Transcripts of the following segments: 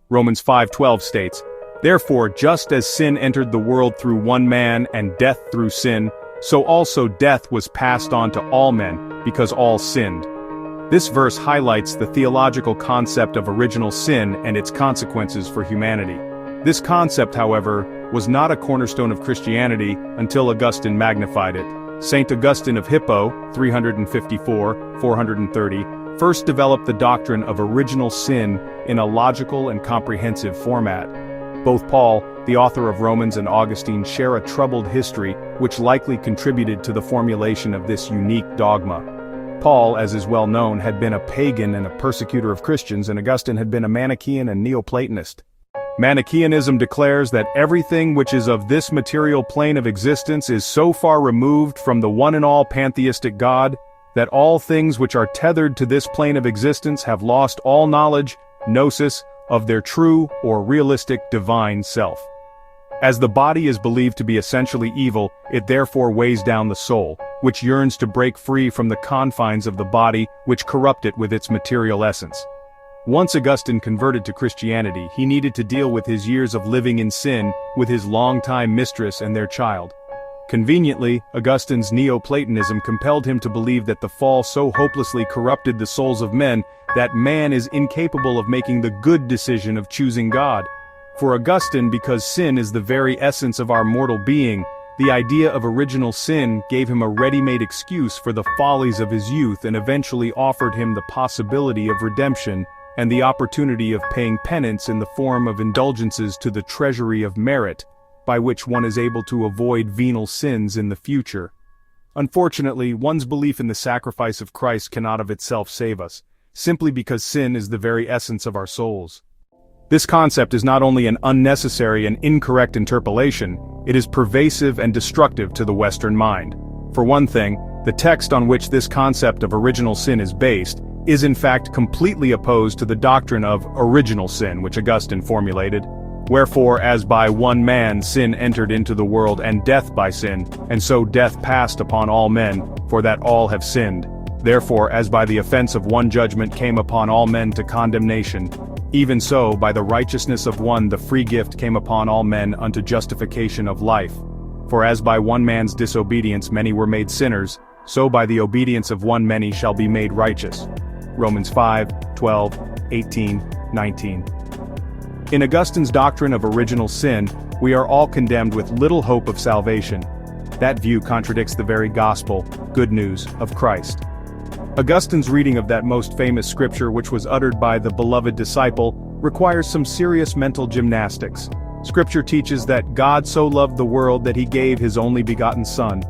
Romans 5:12 states, "Therefore, just as sin entered the world through one man and death through sin, so also death was passed on to all men, because all sinned." This verse highlights the theological concept of original sin and its consequences for humanity. This concept, however, was not a cornerstone of Christianity until Augustine magnified it. Saint Augustine of Hippo, 354-430, first developed the doctrine of original sin in a logical and comprehensive format. Both Paul, the author of Romans, and Augustine share a troubled history, which likely contributed to the formulation of this unique dogma. Paul, as is well known, had been a pagan and a persecutor of Christians, and Augustine had been a Manichaean and Neoplatonist. Manichaeanism declares that everything which is of this material plane of existence is so far removed from the one and all pantheistic God, that all things which are tethered to this plane of existence have lost all knowledge, gnosis, of their true or realistic divine self. As the body is believed to be essentially evil, it therefore weighs down the soul, which yearns to break free from the confines of the body which corrupt it with its material essence. Once Augustine converted to Christianity, he needed to deal with his years of living in sin with his longtime mistress and their child. Conveniently, Augustine's Neoplatonism compelled him to believe that the fall so hopelessly corrupted the souls of men that man is incapable of making the good decision of choosing God. For Augustine, because sin is the very essence of our mortal being, the idea of original sin gave him a ready-made excuse for the follies of his youth and eventually offered him the possibility of redemption and the opportunity of paying penance in the form of indulgences to the treasury of merit, by which one is able to avoid venial sins in the future. Unfortunately, one's belief in the sacrifice of Christ cannot of itself save us, simply because sin is the very essence of our souls. This concept is not only an unnecessary and incorrect interpolation, it is pervasive and destructive to the Western mind. For one thing, the text on which this concept of original sin is based is in fact completely opposed to the doctrine of original sin which Augustine formulated. Wherefore, as by one man sin entered into the world, and death by sin, and so death passed upon all men, for that all have sinned. Therefore, as by the offense of one judgment came upon all men to condemnation, even so by the righteousness of one the free gift came upon all men unto justification of life. For as by one man's disobedience many were made sinners, so by the obedience of one many shall be made righteous. Romans 5:12, 18, 19. In Augustine's doctrine of original sin, we are all condemned with little hope of salvation. That view contradicts the very gospel, good news, of Christ. Augustine's reading of that most famous scripture which was uttered by the beloved disciple requires some serious mental gymnastics. Scripture teaches that God so loved the world that he gave his only begotten Son.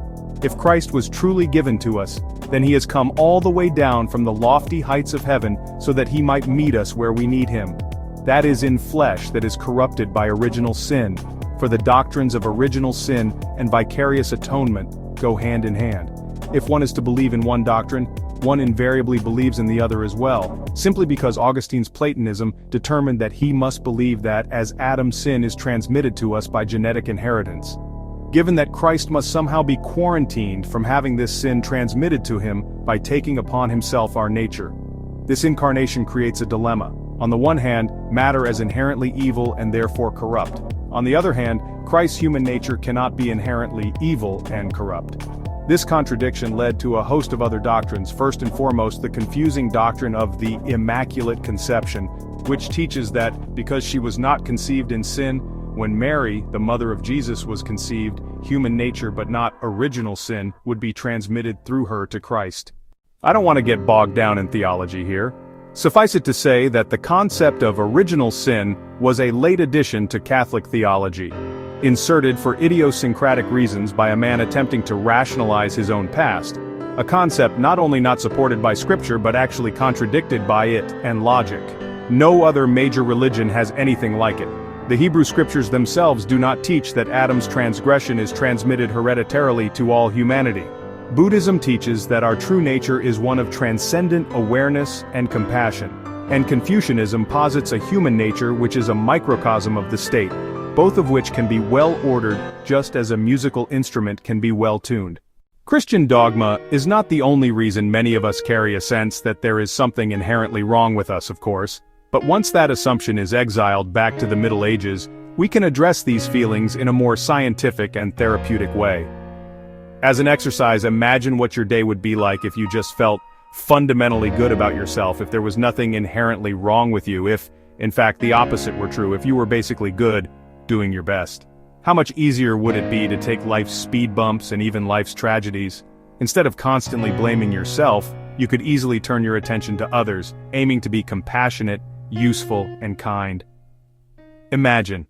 If Christ was truly given to us, then he has come all the way down from the lofty heights of heaven so that he might meet us where we need him. That is in flesh that is corrupted by original sin, for the doctrines of original sin and vicarious atonement go hand in hand. If one is to believe in one doctrine, one invariably believes in the other as well, simply because Augustine's Platonism determined that he must believe that as Adam's sin is transmitted to us by genetic inheritance. Given that Christ must somehow be quarantined from having this sin transmitted to him by taking upon himself our nature. This incarnation creates a dilemma. On the one hand, matter as inherently evil and therefore corrupt. On the other hand, Christ's human nature cannot be inherently evil and corrupt. This contradiction led to a host of other doctrines, first and foremost the confusing doctrine of the Immaculate Conception, which teaches that because she was not conceived in sin, when Mary, the mother of Jesus, was conceived, human nature but not original sin would be transmitted through her to Christ. I don't want to get bogged down in theology here. Suffice it to say that the concept of original sin was a late addition to Catholic theology, inserted for idiosyncratic reasons by a man attempting to rationalize his own past, a concept not only not supported by Scripture but actually contradicted by it and logic. No other major religion has anything like it. The Hebrew Scriptures themselves do not teach that Adam's transgression is transmitted hereditarily to all humanity. Buddhism teaches that our true nature is one of transcendent awareness and compassion, and Confucianism posits a human nature which is a microcosm of the state, both of which can be well ordered just as a musical instrument can be well tuned. Christian dogma is not the only reason many of us carry a sense that there is something inherently wrong with us, of course. But once that assumption is exiled back to the Middle Ages, we can address these feelings in a more scientific and therapeutic way. As an exercise, imagine what your day would be like if you just felt fundamentally good about yourself, if there was nothing inherently wrong with you, if, in fact, the opposite were true, if you were basically good, doing your best. How much easier would it be to take life's speed bumps and even life's tragedies? Instead of constantly blaming yourself, you could easily turn your attention to others, aiming to be compassionate, useful, and kind. Imagine,